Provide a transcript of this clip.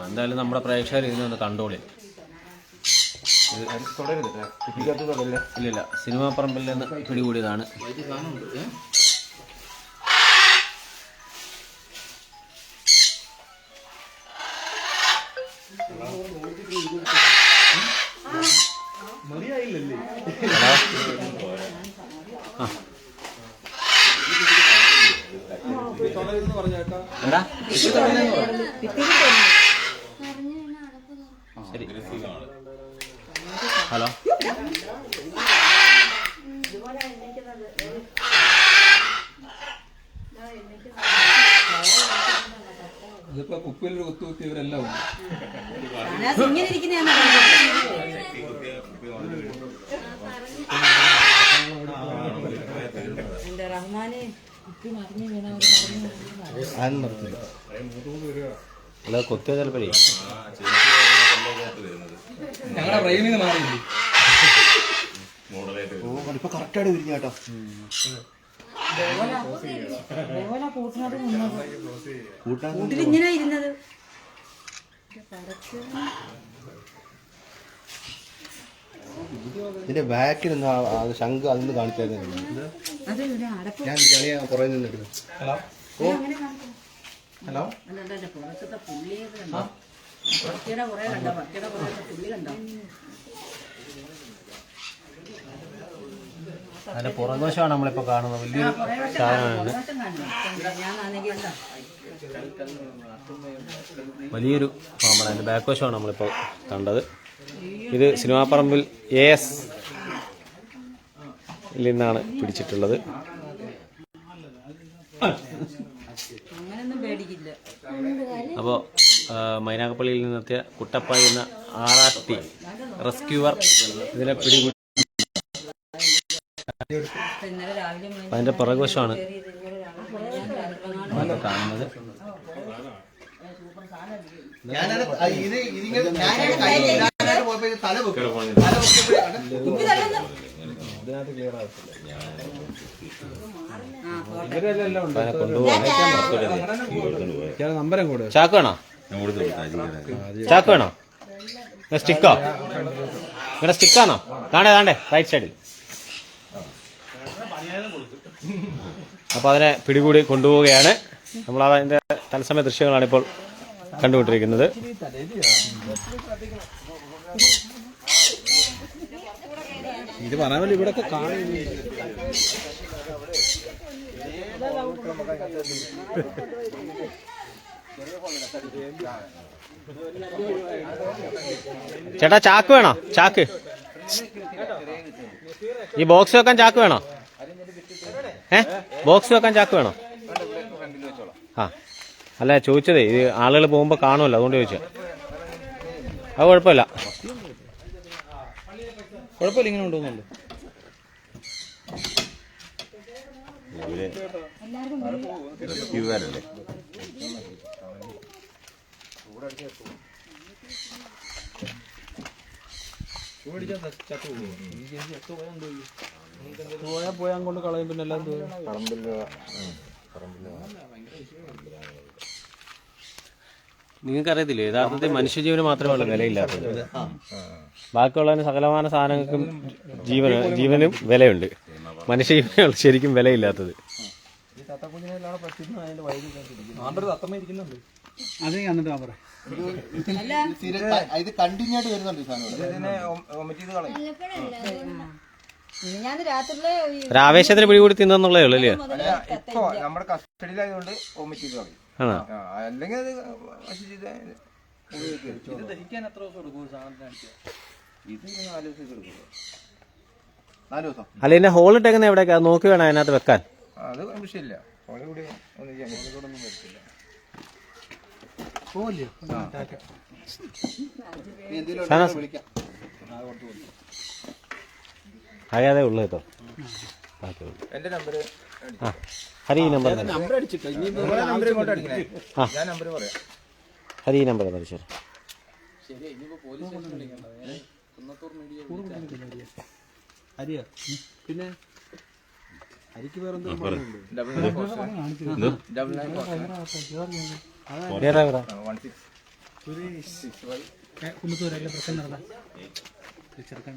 എന്തായാലും നമ്മുടെ പ്രേക്ഷകർ ഇതിനൊന്ന് കണ്ടോളി. ഇല്ലില്ല, സിനിമാ പറമ്പിൽ നിന്ന് പിടികൂടിയതാണ്. എന്താ ശരി. ഹലോ, ഇതിപ്പോ കുപ്പിയിൽ കുത്തിയവരെല്ലാം ഉണ്ട്. അല്ല കൊത്തിയ ചിലപ്പോഴേ ഞങ്ങളുടെ ബ്രെയിനിൽ നിന്ന് മാറിയില്ലേ ഇപ്പൊ കറക്റ്റായിട്ട് വിരിഞ്ഞ കേട്ടോ. ഇങ്ങനെ ഇരുന്നത് ഇതിന്റെ ബാക്കിൽ നിന്ന് ശംഖ് അതൊന്ന് കാണിച്ചായിരുന്നു. ഞാൻ കുറെ നിന്നെടുക്കും. ഹലോ ഹലോ അതിന്റെ പുറകുവശമാണ് നമ്മളിപ്പോൾ കാണുന്നത്. വലിയൊരു സാധനമാണ്, വലിയൊരു പാമ്പാണ്. അതിന്റെ ബാക്ക് വശമാണ് നമ്മളിപ്പോൾ കണ്ടത്. ഇത് സിനിമാപ്പറമ്പിൽ AS നിന്നാണ് പിടിച്ചിട്ടുള്ളത്. അപ്പോൾ മൈനാഗപ്പള്ളിയിൽ നിന്നെത്തിയ കുട്ടപ്പായി എന്ന RRT റെസ്ക്യൂവർ ഇതിനെ പിടികൂടി. അതിന്റെ പിറകുവശമാണ് കാണുന്നത്. ചാക്ക് വേണോ? ചാക്ക് വേണോ? സ്റ്റിക്കോ? നിങ്ങളുടെ സ്റ്റിക്കാണോ? താണ്ടേ റൈറ്റ് സൈഡിൽ. അപ്പോൾ അതിനെ പിടികൂടി കൊണ്ടുപോവുകയാണ്. നമ്മൾ അതിന്റെ തത്സമയ ദൃശ്യങ്ങളാണ് ഇപ്പോൾ കണ്ടുകൊണ്ടിരിക്കുന്നത്. ഇത് പറയാമല്ലോ, ഇവിടെയൊക്കെ കാണും. ചേട്ടാ ചാക്ക് വേണോ? ചാക്ക്, ഈ ബോക്സ് വെക്കാൻ ചാക്ക് വേണോ? ബോക്സ് വെക്കാൻ ചാക്ക് വേണോ? അല്ല ചോദിച്ചതേ, ഇത് ആളുകൾ പോകുമ്പോൾ കാണുമല്ലോ, അതുകൊണ്ട് ചോദിച്ചാൽ. അത് കുഴപ്പമില്ല, ഇങ്ങനെ കൊണ്ടുപോകുന്നുണ്ട്. പോയാ കൊണ്ട് കളയും. പിന്നെ എല്ലാം നിങ്ങൾക്കറിയത്തില്ലേ, യഥാർത്ഥത്തിൽ മനുഷ്യജീവന് മാത്രമേ വിലയില്ലാത്തത്. ബാക്കിയുള്ളതിന് സകലമാന സാധനങ്ങൾക്കും ജീവനും വിലയുണ്ട്. മനുഷ്യജീവനാണ് ശരിക്കും വിലയില്ലാത്തത്. ഇത് കണ്ടിന്യൂ ആയിട്ട് വരുന്നുണ്ട്. ഒരു ആവേശത്തിന് പിടികൂടി തിന്നുള്ളേ ഉള്ളൂ അല്ലേ? ഇപ്പൊ നമ്മുടെ കസ്റ്റഡിയിലായതുകൊണ്ട് വോമിറ്റ് ചെയ്ത് കളയും. അല്ലെങ്കിൽ അത് ദഹിക്കാൻ എത്ര ദിവസം എടുക്കും സാധനത്തിന്? ഇത് 4 ദിവസം എടുക്കും. 4 ദിവസം. അല്ല, ഇതിന്റെ ഹോൾ ഇട്ടേക്കുന്ന എവിടെയൊക്കെ നോക്കി വേണം അതിനകത്ത് വെക്കാൻ. അത് വിഷയമില്ല. ഹോളി കൂടി ഒന്നും ചെയ്യാൻ ഒന്നും പറ്റില്ല. അതെ ഉള്ളു കേട്ടോ. എന്റെ നമ്പർ ഹരി ഈ നമ്പർ ഹരി ഈ നമ്പർ ശരി. അരിയാ പിന്നെ അരിക്ക് വേറെ എന്തോ കുന്നത്തൂരല്ലേ പ്രശ്നം നടന്ന ചെറുക്കൻ